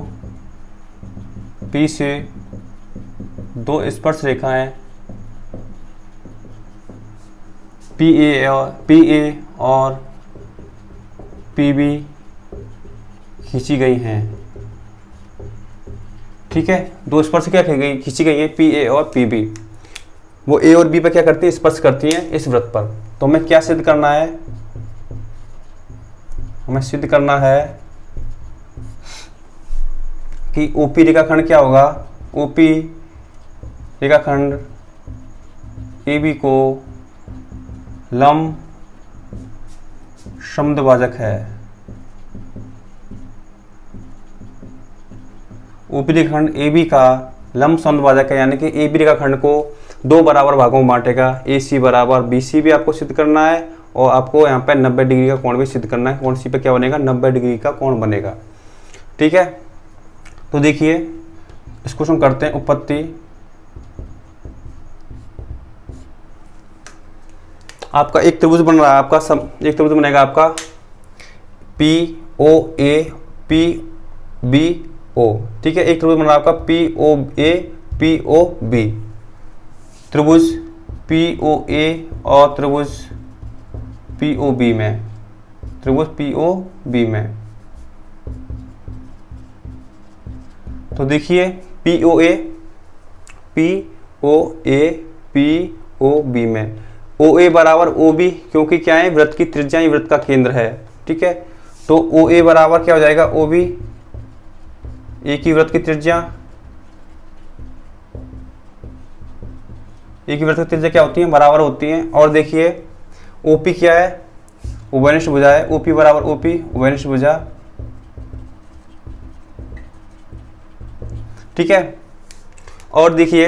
P से दो स्पर्श रेखाएं पी ए और पी बी खींची गई हैं। ठीक है, दो स्पर्श क्या खींची गई हैं, पी ए और पी बी। वो ए और बी पर क्या करती है, स्पर्श करती हैं इस वृत्त पर। तो हमें क्या सिद्ध करना है, हमें सिद्ध करना है कि ओपी रेखाखंड क्या होगा, ओपी रेखाखंड ए बी को लंब समद्विभाजक है। ओपी रेखाखंड ए बी का लंब समद्विभाजक है, यानी कि ए बी रेखाखंड को दो बराबर भागों में बांटेगा। ए सी बराबर बी सी भी आपको सिद्ध करना है और आपको यहाँ पे 90 डिग्री का कोण भी सिद्ध करना है। कोण सी पे क्या बनेगा, 90 डिग्री का कोण बनेगा। ठीक है, तो देखिए इसको हम करते हैं उत्पत्ति। आपका एक त्रिभुज बन रहा है, आपका एक त्रिभुज बनेगा आपका P O A P B O. ठीक है, एक त्रिभुज बन रहा है आपका P O A P O B. त्रिभुज पी ओ ए और त्रिभुज पी ओ बी में, त्रिभुज पी ओ बी में। तो देखिए P O A P O B में, ओ ए बराबर ओ बी, क्योंकि क्या है, वृत्त की त्रिज्या ही वृत्त का केंद्र है। ठीक है, तो ओ ए बराबर क्या हो जाएगा, ओ बी, ए की वृत्त की त्रिज्या, ए की वृत्त की त्रिज्या क्या होती है, बराबर होती है। और देखिए ओपी क्या है, उभयनिष्ठ भुजा है। ओपी बराबर ओपी, उभयनिष्ठ भुजा। ठीक है, और देखिए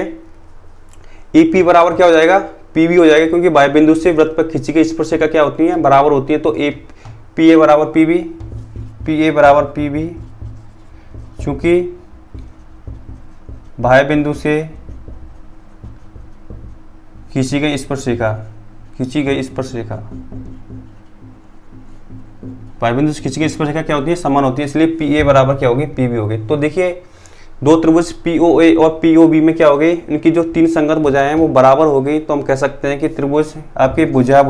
ईपी बराबर क्या हो जाएगा, पीबी हो जाएगा, क्योंकि बाह्य बिंदु से वृत्त पर खींची गई स्पर्शिका क्या होती है, बराबर होती है। तो ए पी ए बराबर पीबी, पी ए बराबर पीबी, चूंकि बाह्य बिंदु से खींची गई स्पर्शिका, बाह्य बिंदु से खींची गई स्पर्शिका क्या होती है, समान होती है, इसलिए पी ए बराबर क्या होगी, पीबी होगी। तो देखिए दो त्रिभुज पी ओ ए और पी ओ बी में क्या हो गई, इनकी जो तीन संगत भुजाएं हैं वो बराबर हो गई। तो हम कह सकते हैं कि त्रिभुज आपकी भुजा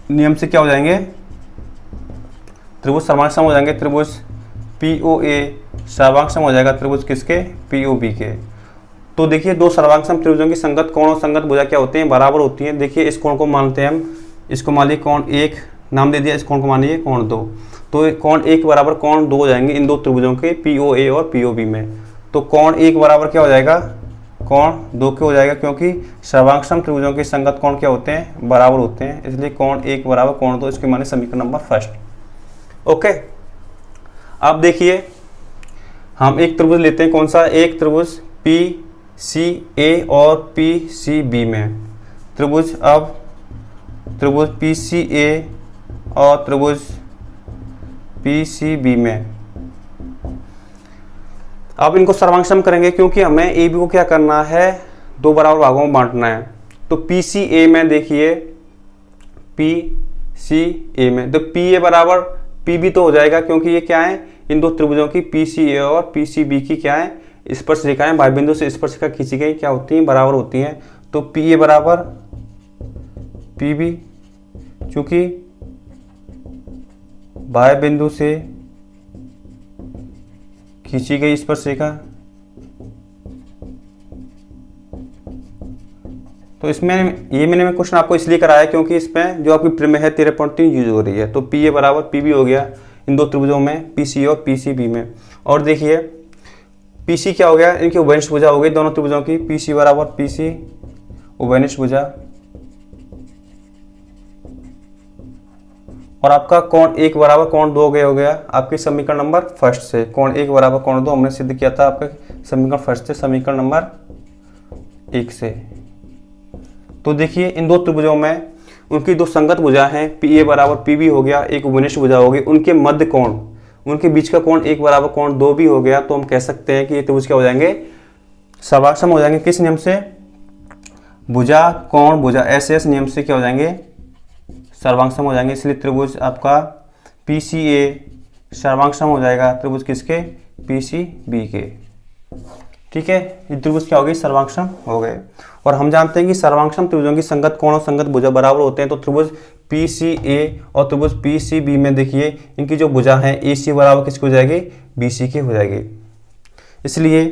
नियम से क्या हो जाएंगे, त्रिभुज सर्वांग हो जाएंगे। त्रिभुज पी ओ ए सर्वांग हो जाएगा त्रिभुज किसके, पी ओ बी के। तो देखिए दो सर्वांग त्रिभुजों की संगत कोण और संगत भुजा क्या होते हैं, बराबर होती हैं। देखिए इस कोण को मानते हैं हम, इसको मान लीजिए कोण एक नाम दे दिया, इस कोण को मान लीजिए कोण दो। तो कोण एक बराबर कोण दो हो जाएंगे इन दो त्रिभुजों के पी ओ ए और पी ओ बी में। तो कोण एक बराबर क्या हो जाएगा, कोण दो के हो जाएगा, क्योंकि सर्वांग त्रिभुजों के संगत कोण क्या होते हैं, बराबर होते हैं, इसलिए कोण एक बराबर कोण दो, इसके माने समीकरण नंबर फर्स्ट। ओके, अब देखिए हम एक त्रिभुज लेते हैं, कौन सा, एक त्रिभुज पी सी ए और पी सी बी में। त्रिभुज अब त्रिभुज पी सी ए और त्रिभुज पी सी बी में, अब इनको सर्वांग करेंगे, क्योंकि हमें ए बी को क्या करना है, दो बराबर भागों में बांटना है। तो पी सी ए में देखिए, पी सी ए में तो पी ए बराबर पी बी तो हो जाएगा, क्योंकि ये क्या है, इन दो त्रिभुजों की पी सी ए और पी सी बी की क्या है, स्पर्श रेखाएं बाह्य बिंदु से स्पर्शिका खींची गई क्या होती हैं, बराबर होती हैं। तो पी ए बराबर पी बी, चूंकि बाह्य बिंदु से खींची गई स्पर्शिका, तो इसमें ये मैंने क्वेश्चन आपको इसलिए कराया क्योंकि इसमें जो आपकी प्रिम है 13.3 यूज हो रही है। तो पी ए बराबर पी बी हो गया इन दो त्रिभुजों में, पी सी और पी सी बी में। और देखिए पी सी क्या हो गया, इनकी उभयनिष्ठ भुजा हो गई दोनों त्रिभुजों की, पी सी बराबर पी सी उभयनिष्ठ भुजा। और आपका कोण एक बराबर कोण दो हो गया आपके समीकरण नंबर फर्स्ट से। कोण एक बराबर कोण दो हमने सिद्ध किया था आपका समीकरण फर्स्ट से, समीकरण नंबर एक से। तो देखिए इन दो त्रिभुजों में उनकी दो संगत भुजा हैं, पी ए बराबर पी बी हो गया, एक उभयनिष्ठ भुजा हो गई, उनके मध्य कोण, उनके बीच का कोण एक बराबर कोण दो भी हो गया। तो हम कह सकते हैं कि ये त्रिभुज क्या हो जाएंगे, सर्वांग हो जाएंगे। किस नियम से, भुजा कोण भुजा एस नियम से क्या हो जाएंगे, सर्वांग हो जाएंगे। इसलिए त्रिभुज आपका पी सी ए सर्वांग हो जाएगा त्रिभुज किसके, पी सी बी के। ठीक है, ये त्रिभुज क्या हो गई, सर्वांगसम हो गए। और हम जानते हैं कि सर्वांगसम त्रिभुजों की संगत कोण और संगत भुजा बराबर होते हैं। तो त्रिभुज PCA और त्रिभुज PCB में देखिए इनकी जो भुजा है AC बराबर किसकी हो जाएगी, BC की हो जाएगी। इसलिए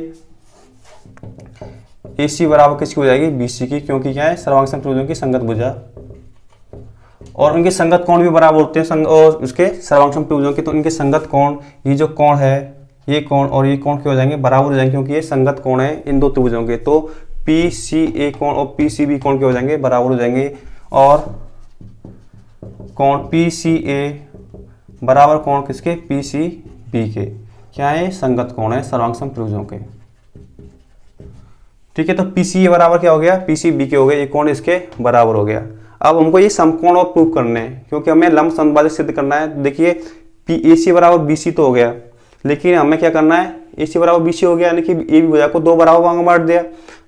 AC बराबर किसकी हो जाएगी, BC की, क्योंकि क्या है, सर्वांगसम त्रिभुजों की संगत भुजा और उनके संगत कोण भी बराबर होते हैं और उसके सर्वांगसम त्रिभुजों के। तो इनके संगत कोण, ये जो कोण है, ये कोण और ये कोण क्या हो जाएंगे, बराबर हो जाएंगे, क्योंकि ये संगत कोण है इन दो त्रिभुजों के। तो PCA कोण और PCB कोण क्या हो जाएंगे, बराबर हो जाएंगे। और कोण PCA बराबर कोण किसके, PCB के, क्या है, संगत कोण है सर्वांगसम त्रिभुजों के। ठीक है, तो PCA बराबर क्या हो गया, PCB के हो गए, ये कोण इसके बराबर हो गया। अब हमको ये समकोण और प्रूव करने हैं, क्योंकि हमें लंब समद्विभाजक सिद्ध करना है। देखिए AC बराबर BC तो हो गया, लेकिन हमें क्या करना है, AC बराबर BC हो गया, यानी कि AB भुजा को दो बराबर भागों में बांट दिया,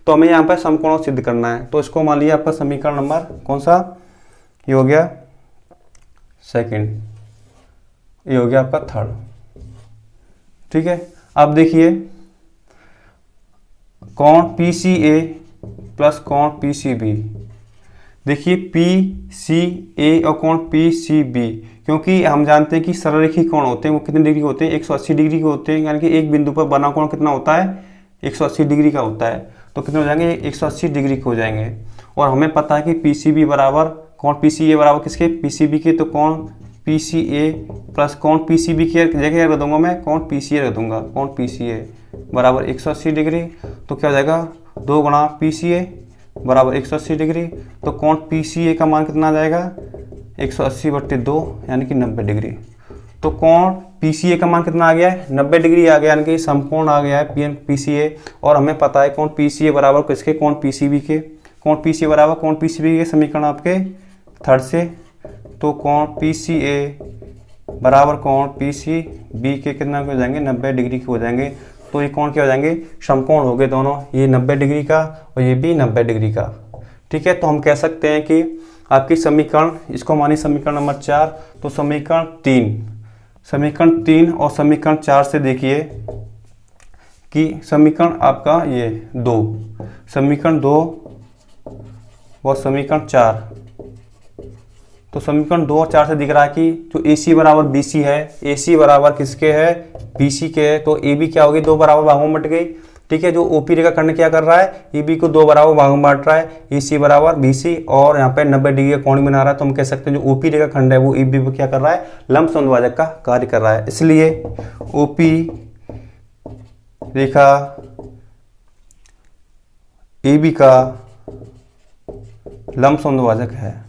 तो हमें यहाँ पर समकोण सिद्ध करना है। तो इसको मान लिया आपका समीकरण नंबर कौन सा, ये हो गया सेकंड, ये हो गया आपका थर्ड। ठीक है, अब देखिए कोण PCA प्लस कोण PCB, देखिए PCA और कोण PCB, क्योंकि हम जानते हैं कि सरलरेखी कोण होते हैं वो कितने डिग्री के होते हैं, 180 डिग्री के होते हैं, यानी कि एक बिंदु पर बना कोण कितना होता है, 180 डिग्री का होता है। तो कितने हो जाएंगे, 180 डिग्री के हो जाएंगे। और हमें पता है कि PCB बराबर कोण PCA बराबर किसके, PCB के। तो कोण PCA प्लस कोण PCB की जगह रख दूंगा मैं, कोण PCA रख दूंगा, कोण PCA बराबर 180 डिग्री। तो क्या हो जाएगा, 2 गुणा PCA बराबर 180 डिग्री। तो कोण PCA का मान कितना आ जाएगा, 180/2 यानी कि 90 डिग्री। तो कोण PCA का मान कितना आ गया है, 90 डिग्री आ गया, यानी कि समकोण आ गया है PCA। और हमें पता है कोण PCA बराबर किसके, कोण PCB के। कोण PCA बराबर कोण PCB के समीकरण आपके थर्ड से। तो कोण PCA बराबर कोण PCB के कितना हो जाएंगे, 90 डिग्री के हो जाएंगे। तो ये कोण क्या हो जाएंगे, समकोण हो गए दोनों, ये 90 डिग्री का और ये भी 90 डिग्री का। ठीक है, तो हम कह सकते हैं कि आपकी समीकरण, इसको मानिए समीकरण नंबर 4। तो समीकरण 3 और समीकरण 4 से देखिए कि समीकरण आपका ये 2, समीकरण 2 और समीकरण 4। तो समीकरण 2 और 4 से दिख रहा है कि जो AC बराबर BC है, AC बराबर किसके है, BC के है। तो AB क्या होगी, 2 बराबर भागों में बट गई। ठीक है, जो OP रेखा खंड क्या कर रहा है, AB को 2 बराबर भागों में बांट रहा है, AC बराबर BC, और यहाँ पे 90 डिग्री का कोण बना रहा है। तो हम कह सकते हैं जो OP रेखा खंड है वो AB पर क्या कर रहा है, लंब समद्विभाजक का कार्य कर रहा है। इसलिए OP रेखा AB का लंब समद्विभाजक है,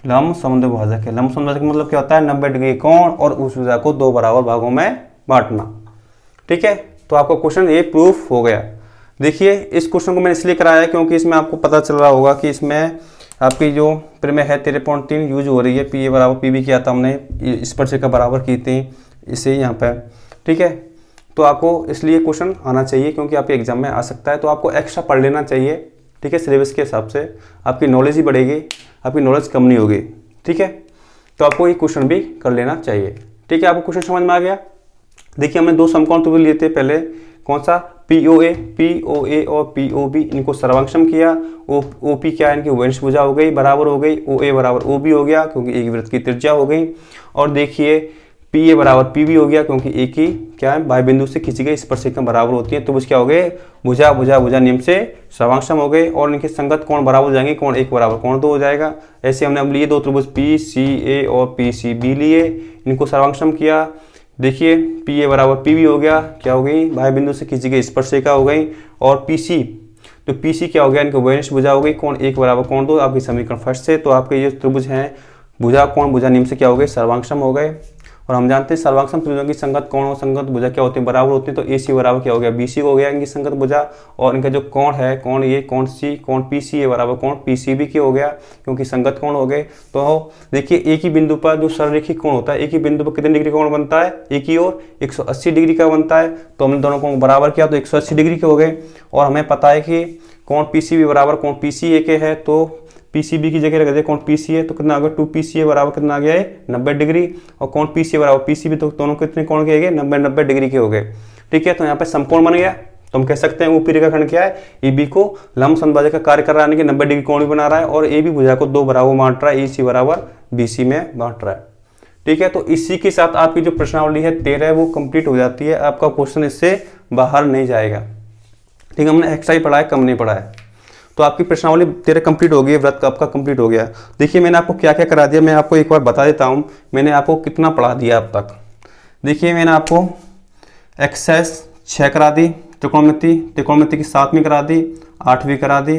लंब समद्विभाजक है। लंब समद्विभाजक मतलब क्या होता है, 90 डिग्री कोण और उस भुजा को 2 बराबर भागों में बांटना। ठीक है, तो आपका क्वेश्चन ये प्रूफ हो गया। देखिए इस क्वेश्चन को मैंने इसलिए कराया है क्योंकि इसमें आपको पता चल रहा होगा कि इसमें आपकी जो प्रमेय है 13.3 यूज हो रही है। PA बराबर PB किया था हमने, स्पर्शिका बराबर की थी इसे यहाँ पे। ठीक है, तो आपको इसलिए क्वेश्चन आना चाहिए क्योंकि आपके एग्जाम में आ सकता है, तो आपको एक्स्ट्रा पढ़ लेना चाहिए। ठीक है, सिलेबस के हिसाब से आपकी नॉलेज ही बढ़ेगी, आपकी नॉलेज कम नहीं होगी। ठीक है, तो आपको ये क्वेश्चन भी कर लेना चाहिए। ठीक है, आपको क्वेश्चन समझ में आ गया। देखिए हमने 2 समकोण त्रिभुज लिए थे पहले, कौन सा, POA और POB, इनको सर्वांगसम किया। OP क्या है, इनकी वंश भुजा हो गई, बराबर हो गई। OA बराबर OB हो गया क्योंकि एक वृत्त की त्रिज्या हो गई। और देखिए PA बराबर PB हो गया क्योंकि एक ही क्या है, बाह्य बिंदु से खींची गई स्पर्शिका बराबर होती है। तो वो क्या हो गए, भुजा भुजा भुजा नियम से सर्वांगसम हो गए और इनके संगत कोण बराबर हो जाएंगे, कोण 1 बराबर कोण 2 हो जाएगा। ऐसे हमने अब लिए 2 त्रिभुज PCA और PCB लिए, इनको सर्वांगसम किया। देखिए PA बराबर PB हो गया, क्या हो गई, बाह्य बिंदु से खींची गई स्पर्शिका हो गई। और PC, तो PC क्या हो गया, इनको वंश भुजा हो गई, कोण 1 बराबर कोण 2, आपकी समीकरण फर्स्ट से। तो आपके ये त्रिभुज हैं भुजा कोण भुजा नियम से क्या हो गए, सर्वांगसम हो गए। और हम जानते हैं सर्वांगसम त्रिभुजों की संगत कोण और संगत भुजा क्या होती है, बराबर होती है। तो AC बराबर क्या हो गया, BC हो गया इनकी संगत भुजा, और इनका जो कोण है, कोण ये कोण C, कोण PCA बराबर कोण PCB के हो गया क्योंकि संगत कोण हो गए। तो देखिए एक ही बिंदु पर जो सरलरेखी कोण होता है, एक ही बिंदु पर कितने डिग्री कोण बनता है, एक ही ओर 180 डिग्री का बनता है। तो हमने दोनों कोण बराबर किया तो 180 डिग्री के हो गए। और हमें पता है कि कोण PCB बराबर कोण PCA के है, तो PCB की जगह रख दिया कौन PCA, तो कितना आ गया 2PCA बराबर कितना आ गया है 90 डिग्री, और कौन PCA बराबर PCB, तो दोनों कितने कोण के हो गए 90 डिग्री के हो गए। ठीक है, तो यहाँ पे समकोण बन गया। तो हम कह सकते हैं ऊपरी रेखाखंड क्या है, EB को लंब समद्विभाजक का कार्य कर रहा है, यानी कि 90 डिग्री कोण भी बना रहा है, और AB भुजा को दो बराबर बांट रहा है, EC बराबर BC में बांट रहा है। ठीक है, तो इसी के साथ आपकी जो प्रश्नावली है 13 वो कंप्लीट हो जाती है। आपका क्वेश्चन इससे बाहर नहीं जाएगा। ठीक है, हमने एक्स्ट्रा ही पढ़ा है, कम नहीं पढ़ा है। तो आपकी प्रश्नावली 13 कंप्लीट हो गई, व्रत आपका कंप्लीट हो गया। देखिए मैंने आपको क्या क्या करा दिया, मैं आपको एक बार बता देता हूँ मैंने आपको कितना पढ़ा दिया अब तक। देखिए मैंने आपको एक्सरसाइज 6 करा दी, त्रिकोणमिति की 7वीं करा दी, 8वीं करा दी,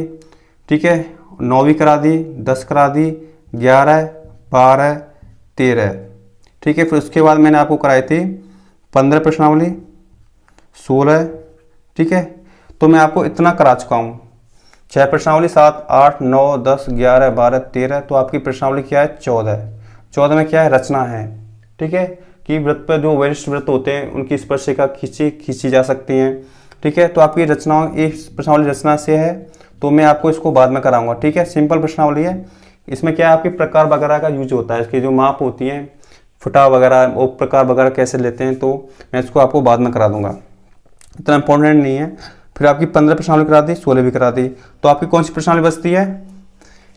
ठीक है, 9वीं करा दी, 10 करा दी, 11, 12, 13। ठीक है, फिर उसके बाद मैंने आपको कराई थी 15 प्रश्नावली, 16। ठीक है, तो मैं आपको इतना करा चुका हूँ। 6 प्रश्नावली, 7, 8, 9, 10, 11, 12, 13, तो आपकी प्रश्नावली क्या है 14। 14 में क्या है, रचना है। ठीक है, कि व्रत पर जो वरिष्ठ व्रत होते हैं उनकी स्पर्शिका खींची जा सकती हैं। ठीक है, तो आपकी रचनाओं इस प्रश्नावली रचना से है, तो मैं आपको इसको बाद में कराऊंगा। ठीक है, सिंपल प्रश्नावली है। इसमें क्या है, आपके प्रकार वगैरह का यूज होता है, इसकी जो माप होती है फुटा वगैरह वो प्रकार वगैरह कैसे लेते हैं, तो मैं इसको आपको बाद में करा दूंगा, इतना इंपॉर्टेंट नहीं है। फिर आपकी 15 प्रश्नावली करा दी, 16 भी करा दी। तो आपकी कौन सी प्रश्नावली बचती है,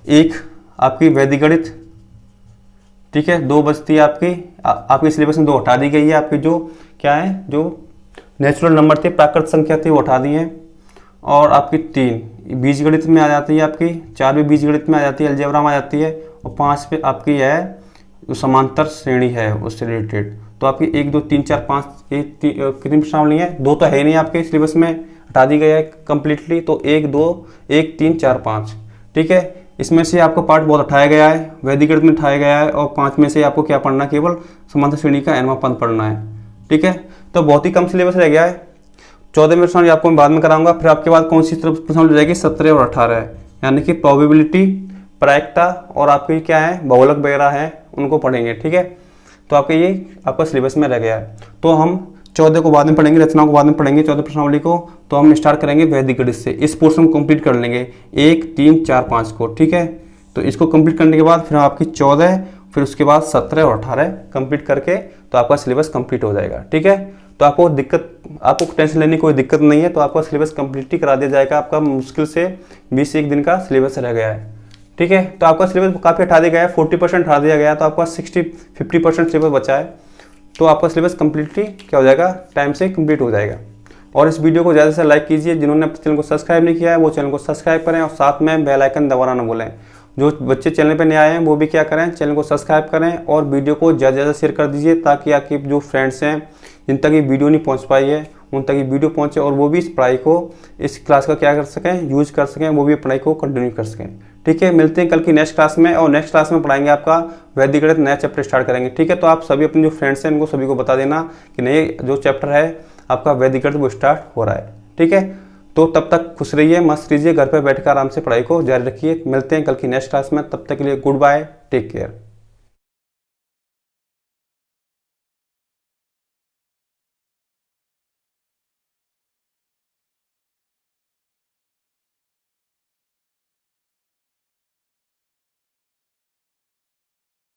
एक आपकी वैदिक गणित, ठीक है, 2 बचती है आपकी सिलेबस में 2 हटा दी गई है। आपकी जो क्या है, जो नेचुरल नंबर थे, प्राकृत संख्या थी, वो हटा दी है। और आपकी 3 बीजगणित में आ जाती है, आपकी 4 भी बीजगणित में आ जाती है, अलजेब्रा में आ जाती है, और 5 पे आपकी है जो समांतर श्रेणी है उससे रिलेटेड। तो आपकी 1, 2, 3, 4, 5 कितनी प्रश्नावली है, 2 तो है नहीं आपके सिलेबस में, हटा दी गई है कंप्लीटली। तो 1, 2, 1, 3, 4, 5। ठीक है, इसमें से आपका पार्ट बहुत उठाया गया है, वैदिक गणित में उठाया गया है, और 5 में से आपको क्या पढ़ना है, केवल समांतर श्रेणी का nवां पद पढ़ना है। ठीक है, तो बहुत ही कम सिलेबस रह गया है। 14 प्रश्नावली आपको मैं बाद में कराऊंगा। फिर आपके बाद कौन सी प्रश्नावली रहेगी, 17 और 18, यानी कि प्रोबेबिलिटी, प्रायिकता, और आपकी क्या है बहुलक वगैरह है, उनको पढ़ेंगे। ठीक है, तो आपका ये आपका सिलेबस में रह गया है। तो हम 14 को बाद में पढ़ेंगे, रचनाओं को बाद में पढ़ेंगे, 14 प्रश्नावली को। तो हम स्टार्ट करेंगे वैदिक गणित से, इस पोर्शन को कंप्लीट कर लेंगे 1, 3, 4, 5 को। ठीक है, तो इसको कंप्लीट करने के बाद फिर आपकी 14, फिर उसके बाद 17 और 18 कंप्लीट करके तो आपका सिलेबस कंप्लीट हो जाएगा। ठीक है, तो आपको टेंशन लेने की कोई दिक्कत नहीं है, तो आपका सिलेबस कंप्लीट ही करा दिया जाएगा। आपका मुश्किल से 20 दिन का सिलेबस रह गया है। ठीक है, तो आपका सिलेबस काफ़ी हटा दिया गया है, 40% हटा दिया गया है, तो आपका 50% सिलेबस बचा है। तो आपका सिलेबस कंप्लीटली क्या हो जाएगा, टाइम से कंप्लीट हो जाएगा। और इस वीडियो को ज़्यादा से लाइक कीजिए, जिन्होंने चैनल को सब्सक्राइब नहीं किया है वो चैनल को सब्सक्राइब करें, और साथ में बेल आइकन दबाना ना भूलें। जो बच्चे चैनल पर नए आए हैं वो भी क्या करें, चैनल को सब्सक्राइब करें, और वीडियो को ज़्यादा से ज़्यादा शेयर कर दीजिए, ताकि आपके जो फ्रेंड्स हैं जिन तक ये वीडियो नहीं पहुँच पाई है उन तक ये वीडियो पहुँचे, और वो भी इस पढ़ाई को, इस क्लास का क्या कर सकें, यूज कर सकें, वो भी पढ़ाई को कंटिन्यू कर सकें। ठीक है, मिलते हैं कल की नेक्स्ट क्लास में, और नेक्स्ट क्लास में पढ़ाएंगे आपका वैदिक गणित, नया चैप्टर स्टार्ट करेंगे। ठीक है, तो आप सभी अपने जो फ्रेंड्स हैं उनको सभी को बता देना कि नए जो चैप्टर है आपका वैदिक गणित वो स्टार्ट हो रहा है। ठीक है, तो तब तक खुश रहिए, मस्त रहिए, घर पर बैठकर आराम से पढ़ाई को जारी रखिए। मिलते हैं कल की नेक्स्ट क्लास में, तब तक के लिए गुड बाय, टेक केयर।